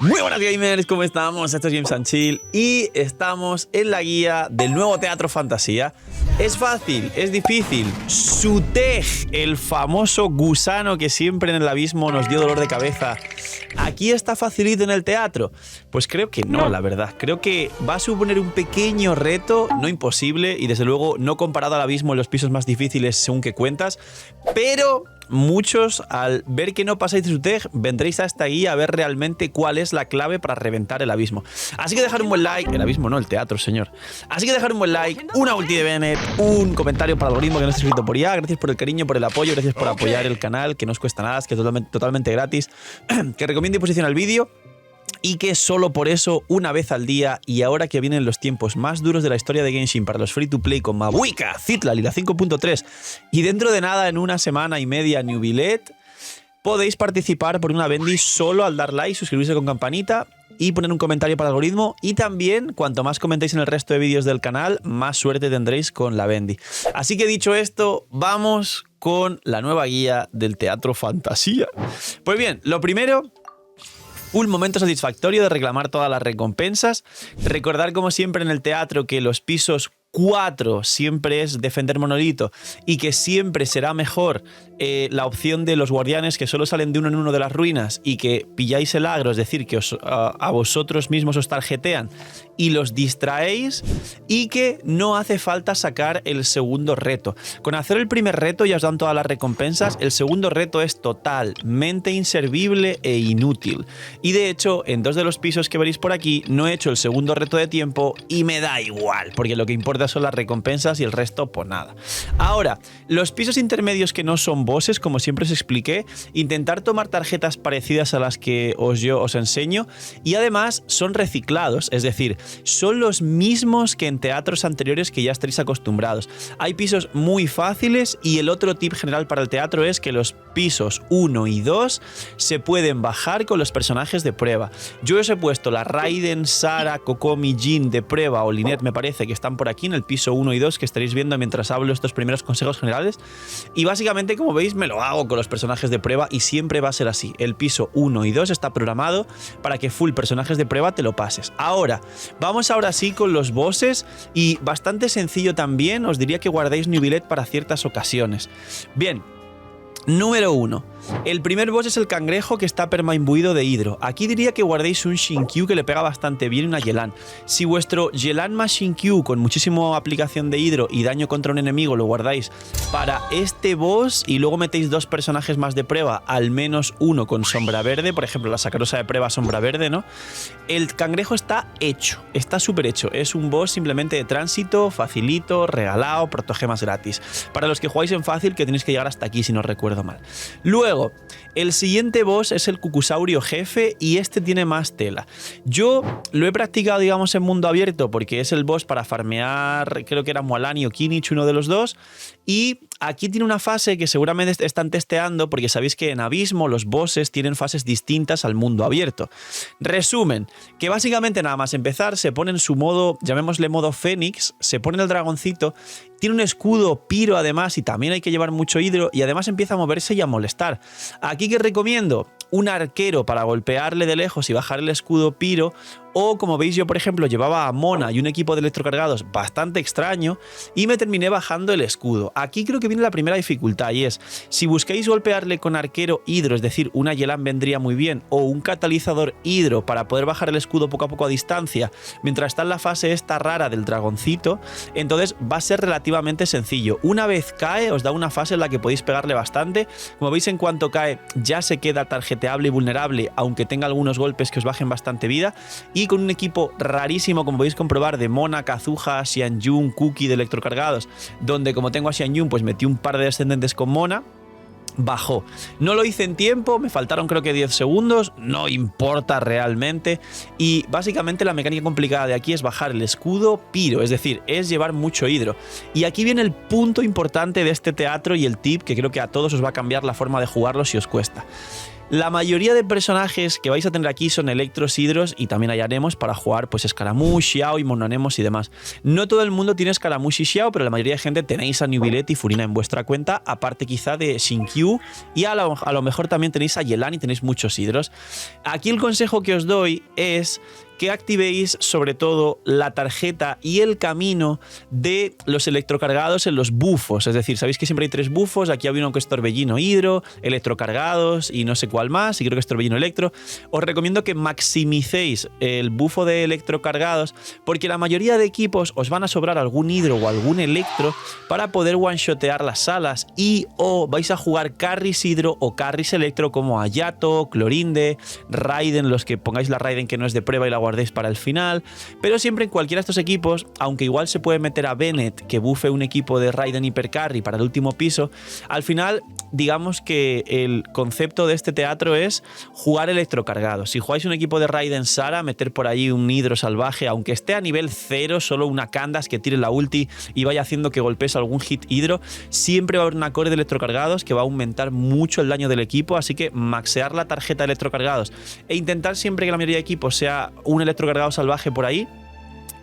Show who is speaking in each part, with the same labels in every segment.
Speaker 1: Muy buenas gamers, ¿cómo estamos? Esto es Games and Chill y estamos en la guía del nuevo Teatro Fantasía. Es fácil, es difícil. Sutej, el famoso gusano que siempre en el abismo nos dio dolor de cabeza. ¿Aquí está facilito en el teatro? Pues creo que no, la verdad. Creo que va a suponer un pequeño reto, no imposible, y desde luego no comparado al abismo en los pisos más difíciles según que cuentas, pero muchos, al ver que no pasáis de Sutej, vendréis a esta guía a ver realmente cuál es la clave para reventar el abismo. Así que dejar un buen like. El abismo no, el teatro, señor. Así que dejar un buen like, una ulti de Bennett, un comentario para el algoritmo que no esté escrito por IA. Gracias por el cariño, por el apoyo, gracias por apoyar el canal, que no os cuesta nada, es que es totalmente gratis. Que recomiende y posicione el vídeo. Y que solo por eso, una vez al día, y ahora que vienen los tiempos más duros de la historia de Genshin para los free to play con Mabuika, Zitlal y la 5.3, y dentro de nada, en una semana y media, New Billet, podéis participar por una bendy solo al dar like, suscribirse con campanita y poner un comentario para el algoritmo. Y también, cuanto más comentéis en el resto de vídeos del canal, más suerte tendréis con la bendy. Así que dicho esto, vamos con la nueva guía del Teatro Fantasía. Pues bien, lo primero, un momento satisfactorio de reclamar todas las recompensas. Recordar, como siempre en el teatro, que los pisos 4 siempre es defender monolito y que siempre será mejor la opción de los guardianes que solo salen de uno en uno de las ruinas y que pilláis el agro, es decir, que a vosotros mismos os tarjetean y los distraéis, y que no hace falta sacar el segundo reto. Con hacer el primer reto ya os dan todas las recompensas, el segundo reto es totalmente inservible e inútil. Y de hecho, en 2 de los pisos que veréis por aquí, no he hecho el segundo reto de tiempo y me da igual, porque lo que importa son las recompensas y el resto, pues nada. Ahora, los pisos intermedios que no son bosses, como siempre os expliqué, intentar tomar tarjetas parecidas a las que yo os enseño, y además son reciclados, es decir, son los mismos que en teatros anteriores que ya estaréis acostumbrados. Hay pisos muy fáciles, y el otro tip general para el teatro es que los pisos 1 y 2 se pueden bajar con los personajes de prueba. Yo os he puesto la Raiden, Sara, Kokomi, Jin de prueba, o Lynette me parece que están por aquí en el piso 1 y 2 que estaréis viendo mientras hablo estos primeros consejos generales, y básicamente, como veis, me lo hago con los personajes de prueba y siempre va a ser así. El piso 1 y 2 está programado para que full personajes de prueba te lo pases. Ahora, vamos ahora sí con los bosses, y bastante sencillo también, os diría que guardéis New Billet para ciertas ocasiones. Bien, número 1. El primer boss es el cangrejo que está permaimbuido de hidro. Aquí diría que guardéis un Shinkyu que le pega bastante bien, una Yelan. Si vuestro Yelan más Shinkyu con muchísima aplicación de hidro y daño contra un enemigo lo guardáis para este boss y luego metéis 2 personajes más de prueba, al menos uno con sombra verde, por ejemplo la Sacrosa de prueba sombra verde, ¿no? El cangrejo está hecho, está súper hecho. Es un boss simplemente de tránsito, facilito, regalado, protogemas gratis. Para los que jugáis en fácil, que tenéis que llegar hasta aquí si no recuerdo mal. Luego, el siguiente boss es el Cucusaurio jefe, y este tiene más tela. Yo lo he practicado, digamos, en mundo abierto porque es el boss para farmear, creo que era Mualani o Kinich, uno de los dos, y aquí tiene una fase que seguramente están testeando porque sabéis que en abismo los bosses tienen fases distintas al mundo abierto. Resumen, que básicamente nada más empezar se pone en su modo, llamémosle modo Fénix, se pone el dragoncito, tiene un escudo piro además y también hay que llevar mucho hidro, y además empieza a moverse y a molestar. Aquí, que recomiendo un arquero para golpearle de lejos y bajar el escudo piro, o como veis yo por ejemplo llevaba a Mona y un equipo de electrocargados bastante extraño y me terminé bajando el escudo. Aquí creo que viene la primera dificultad, y es, si buscáis golpearle con arquero hidro, es decir, una Yelan vendría muy bien, o un catalizador hidro para poder bajar el escudo poco a poco a distancia mientras está en la fase esta rara del dragoncito, entonces va a ser relativamente sencillo. Una vez cae os da una fase en la que podéis pegarle bastante. Como veis, en cuanto cae ya se queda tarjeteable y vulnerable, aunque tenga algunos golpes que os bajen bastante vida, y con un equipo rarísimo, como podéis comprobar, de Mona, Kazuha, Xianyun, Cookie de electrocargados, donde como tengo a Xianyun pues metí un par de descendentes con Mona, bajó. No lo hice en tiempo, me faltaron creo que 10 segundos, no importa realmente, y básicamente la mecánica complicada de aquí es bajar el escudo piro, es decir, es llevar mucho hidro. Y aquí viene el punto importante de este teatro y el tip que creo que a todos os va a cambiar la forma de jugarlo si os cuesta. La mayoría de personajes que vais a tener aquí son electros, hidros y también hay anemos para jugar pues Scaramouche, Xiao y monoanemos y demás. No todo el mundo tiene Scaramouche y Xiao, pero la mayoría de gente tenéis a Newvilette y Furina en vuestra cuenta, aparte quizá de Xingqiu, y a lo mejor también tenéis a Yelan y tenéis muchos hidros. Aquí el consejo que os doy es que activéis sobre todo la tarjeta y el camino de los electrocargados en los bufos. Es decir, sabéis que siempre hay 3 bufos. Aquí había uno que es torbellino hidro, electrocargados y no sé cuál más, y creo que es torbellino electro. Os recomiendo que maximicéis el bufo de electrocargados, porque la mayoría de equipos os van a sobrar algún hidro o algún electro para poder one-shotear las salas, y o vais a jugar carries hidro o carries electro como Hayato, Clorinde, Raiden, los que pongáis la Raiden que no es de prueba y la guardéis para el final, pero siempre en cualquiera de estos equipos, aunque igual se puede meter a Bennett que bufe un equipo de Raiden Hypercarry para el último piso, al final digamos que el concepto de este teatro es jugar electrocargado. Si jugáis un equipo de Raiden Sara, meter por ahí un hidro salvaje, aunque esté a nivel 0, solo una Candace que tire la ulti y vaya haciendo que golpees algún hit hidro, siempre va a haber una core de electrocargados que va a aumentar mucho el daño del equipo, así que maxear la tarjeta de electrocargados e intentar siempre que la mayoría de equipos sea un electrocargado salvaje por ahí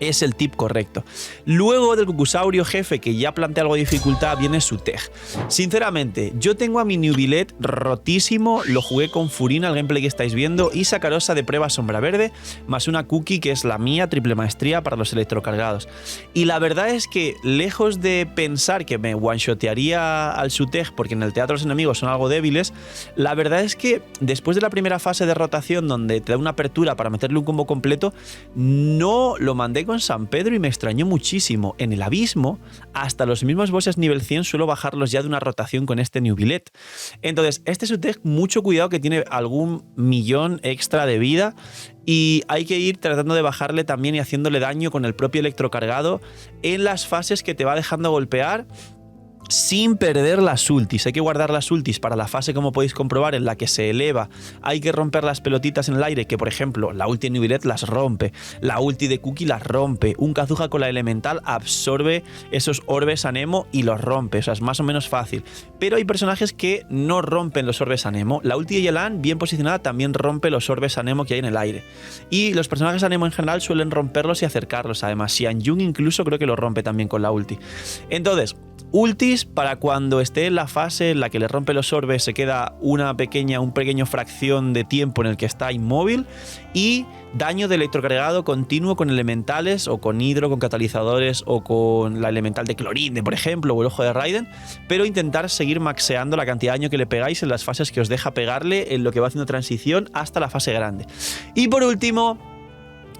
Speaker 1: es el tip correcto. Luego del Cucusaurio jefe, que ya plantea algo de dificultad, viene su Tej. Sinceramente, yo tengo a mi Newvilette rotísimo, lo jugué con Furina, el gameplay que estáis viendo, y Sakarosa de prueba sombra verde, más una Cookie que es la mía, triple maestría para los electrocargados. Y la verdad es que, lejos de pensar que me one-shotearía al Sutej, porque en el teatro los enemigos son algo débiles, la verdad es que después de la primera fase de rotación, donde te da una apertura para meterle un combo completo, no lo mandé con San Pedro y me extrañó muchísimo. En el abismo, hasta los mismos bosses nivel 100 suelo bajarlos ya de una rotación con este Newvilette. Entonces, este Sutej, mucho cuidado que tiene algún millón extra de vida y hay que ir tratando de bajarle también y haciéndole daño con el propio electrocargado en las fases que te va dejando golpear, sin perder las ultis. Hay que guardar las ultis para la fase, como podéis comprobar, en la que se eleva. Hay que romper las pelotitas en el aire, que por ejemplo la ulti de Newvilette las rompe, la ulti de Cookie las rompe, un Kazuha con la elemental absorbe esos orbes anemo y los rompe, o sea, es más o menos fácil. Pero hay personajes que no rompen los orbes anemo. La ulti de Yelan, bien posicionada, también rompe los orbes anemo que hay en el aire. Y los personajes anemo en general suelen romperlos y acercarlos. Además, Xianyun incluso creo que lo rompe también con la ulti. Entonces, ultis para cuando esté en la fase en la que le rompe los orbes, se queda un pequeño fracción de tiempo en el que está inmóvil, y daño de electrocargado continuo con elementales o con hidro, con catalizadores o con la elemental de Clorinde, por ejemplo, o el ojo de Raiden, pero intentar seguir maxeando la cantidad de daño que le pegáis en las fases que os deja pegarle en lo que va haciendo transición hasta la fase grande. Y por último,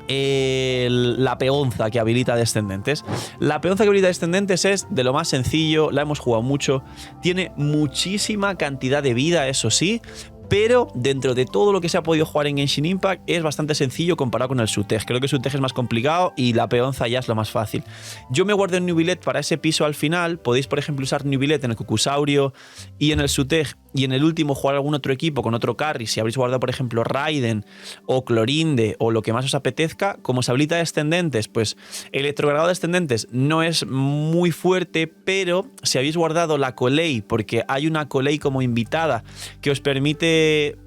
Speaker 1: la peonza que habilita descendentes. La peonza que habilita descendentes es de lo más sencillo, la hemos jugado mucho, tiene muchísima cantidad de vida, eso sí, pero dentro de todo lo que se ha podido jugar en Genshin Impact es bastante sencillo comparado con el Sutej. Creo que el Sutej es más complicado y la peonza ya es lo más fácil. Yo me guardo en Newvilette para ese piso al final. Podéis, por ejemplo, usar Newvilette en el Cucusaurio y en el Sutej, y en el último jugar algún otro equipo con otro carry. Si habréis guardado, por ejemplo, Raiden o Clorinde o lo que más os apetezca, como se habilita descendentes, pues electrocargado descendentes no es muy fuerte, pero si habéis guardado la Colei, porque hay una Colei como invitada que os permite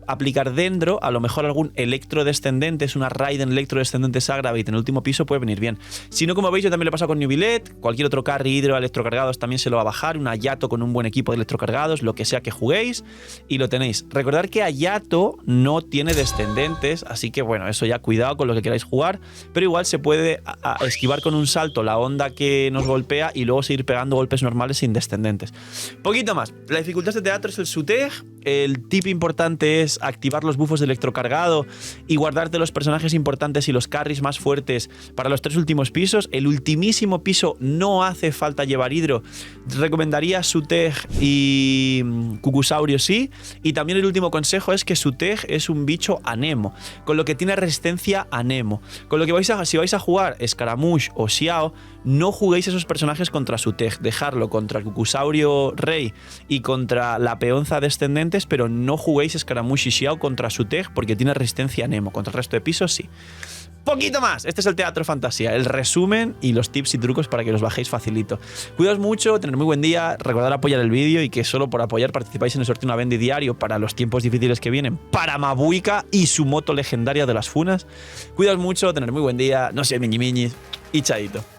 Speaker 1: aplicar dentro, a lo mejor algún electrodescendente, es una Raiden electrodescendente Sagravate en el último piso, puede venir bien. Si no, como veis, yo también lo he pasado con Newvilette, cualquier otro carry hidro electrocargados también se lo va a bajar, un Hayato con un buen equipo de electrocargados, lo que sea que juguéis, y lo tenéis. Recordad que Hayato no tiene descendentes, así que bueno, eso ya cuidado con lo que queráis jugar, pero igual se puede esquivar con un salto la onda que nos golpea y luego seguir pegando golpes normales sin descendentes. Poquito más. La dificultad de este teatro es el Sutej. El tip importante es activar los buffos de electrocargado y guardarte los personajes importantes y los carries más fuertes para los 3 últimos pisos. El ultimísimo piso no hace falta llevar hidro. Recomendaría Sutej y Cucusaurio sí. Y también el último consejo es que Sutej es un bicho anemo, con lo que tiene resistencia a anemo. Con lo que si vais a jugar Scaramouche o Xiao, no juguéis esos personajes contra Sutej. Dejarlo contra el Cucusaurio Rey y contra la peonza descendentes, pero no juguéis Scaramouche y Xiao contra Sutej porque tiene resistencia a Nemo. Contra el resto de pisos sí. poquito más. Este es el Teatro Fantasía, el resumen y los tips y trucos para que los bajéis facilito. Cuidaos mucho, tener muy buen día, recordad apoyar el vídeo y que solo por apoyar participáis en el sorteo de una Bendy diario para los tiempos difíciles que vienen, para Mabuika y su moto legendaria de las funas. Cuidaos mucho, tener muy buen día, no sé, miñi y chaito.